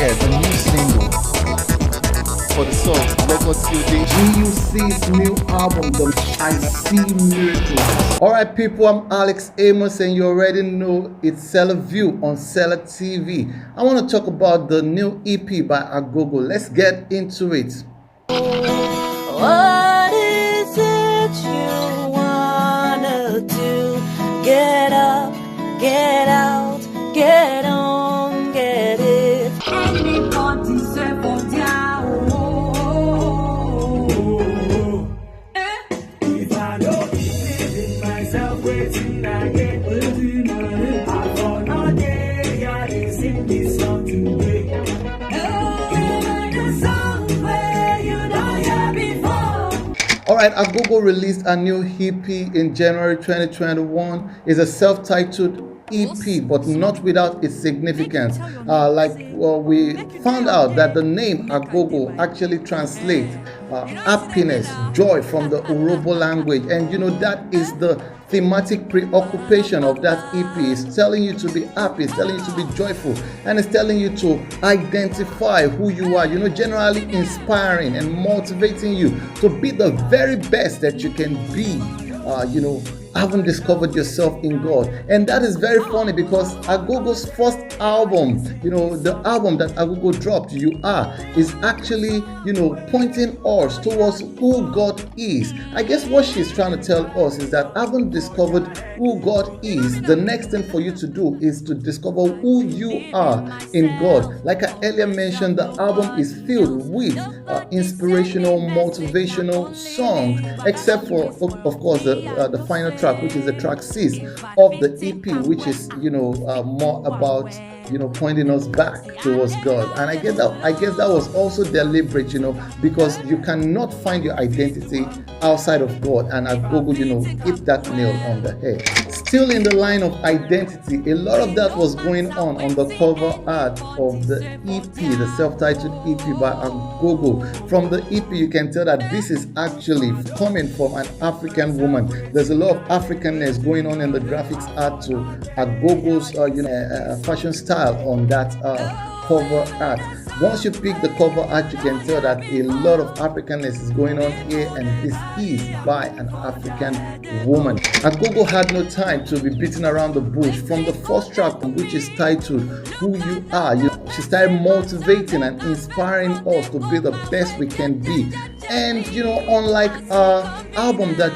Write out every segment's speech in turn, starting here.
the new single for the song Record Till Day. GUC's new album, The I See Miracles. Alright people, I'm Alex Amos and you already know it's SelahView on Selah TV. I want to talk about the new EP by Aghogho. Let's get into it. What is it you wanna do? Get up, get out, get on, get it. Anybody settle down. If I don't believe in myself, waiting again, I gonna day, gotta sing this song today. Alright, Aghogho released a new EP in January 2021. It's a self-titled EP, but not without its significance. We found out that the name Aghogho actually translates happiness, joy from the Urhobo language, and that is the thematic preoccupation of that EP. It's telling you to be happy, it's telling you to be joyful, and it's telling you to identify who you are, generally inspiring and motivating you to be the very best that you can be, haven't discovered yourself in God. And that is very funny because Aghogho's first album, the album that Aghogho dropped, You Are, is actually, pointing us towards who God is. I guess what she's trying to tell us is that having discovered who God is, the next thing for you to do is to discover who you are in God. Like I earlier mentioned, the album is filled with inspirational, motivational songs, except for, of course, the final track, which is the track 6 of the EP, which is more about pointing us back towards God. And I guess that was also deliberate, because you cannot find your identity outside of God. And Aghogho, hit that nail on the head. Still in the line of identity, a lot of that was going on the cover art of the EP, the self-titled EP by Aghogho. From the EP, you can tell that this is actually coming from an African woman. There's a lot of Africanness going on in the graphics art to Aghogho's fashion style on that cover art. Once you pick the cover art, you can tell that a lot of Africanness is going on here, and this is by an African woman. Aghogho had no time to be beating around the bush. From the first track, which is titled Who You Are, she started motivating and inspiring us to be the best we can be. And unlike our album that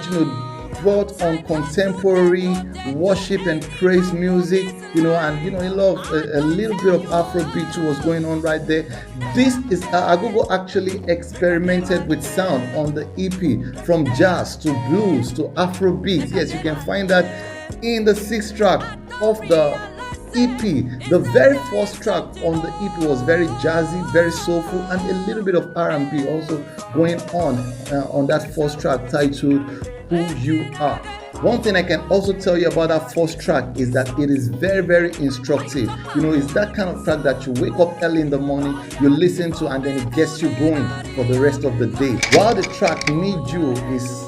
brought on contemporary worship and praise music, and a little bit of Afrobeat too was going on right there. This is Aghogho actually experimented with sound on the EP, from jazz to blues to Afrobeat. Yes, you can find that in the 6th track of the EP. The very first track on the EP was very jazzy, very soulful, and a little bit of R&B also going on that first track titled Who You Are. One thing I can also tell you about that first track is that it is very, very instructive. It's that kind of track that you wake up early in the morning, you listen to, and then it gets you going for the rest of the day. While the track Need You is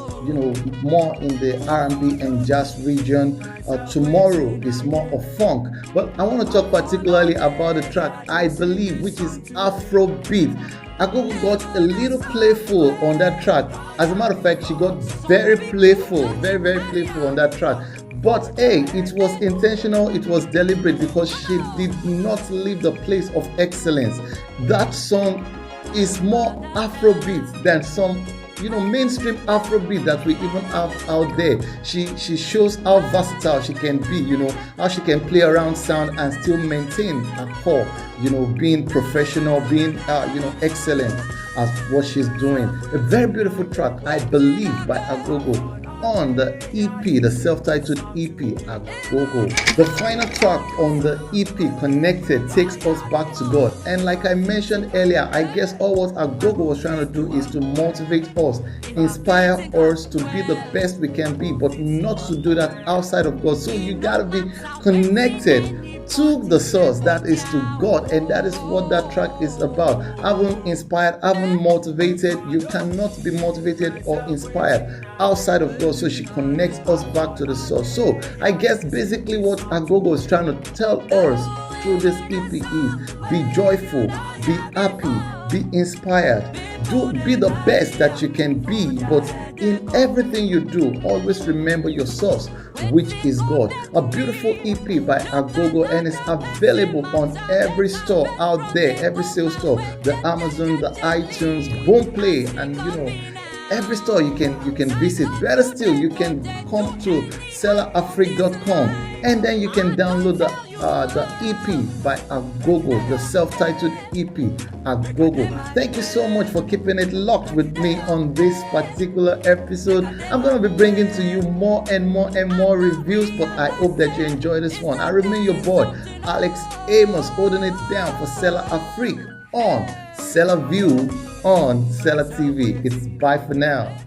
more in the R&B and jazz region, Tomorrow is more of funk. But I want to talk particularly about the track I Believe, which is Afrobeat. Aghogho got a little playful on that track. As a matter of fact, she got very playful, very, very playful on that track. But hey, it was intentional, it was deliberate, because she did not leave the place of excellence. That song is more Afrobeat than some mainstream Afrobeat that we even have out there. She shows how versatile she can be, how she can play around sound and still maintain her core, being professional, being excellent at what she's doing. A very beautiful track, I Believe, by Aghogho, on the EP, the self-titled EP, Aghogho. The final track on the EP, Connected, takes us back to God. And like I mentioned earlier, I guess all what Aghogho was trying to do is to motivate us, inspire us to be the best we can be, but not to do that outside of God. So you gotta be connected to the source, that is to God, and that is what that track is about. Having inspired, having motivated. You cannot be motivated or inspired outside of God. source. So she connects us back to the source. So I guess basically what Aghogho is trying to tell us through this EP is be joyful, be happy, be inspired. Be the best that you can be, but in everything you do, always remember your source, which is God. A beautiful EP by Aghogho, and it's available on every store out there, every sales store, the Amazon, the iTunes, Boomplay, and every store you can visit. Better still, you can come to SelahAfrique.com, and then you can download the EP by Aghogho, the self-titled EP Aghogho. Thank you so much for keeping it locked with me on this particular episode. I'm going to be bringing to you more and more and more reviews, but I hope that you enjoy this one. I remain your boy, Alex Amos, holding it down for SelahAfrique on SelahView on Selah TV. It's bye for now.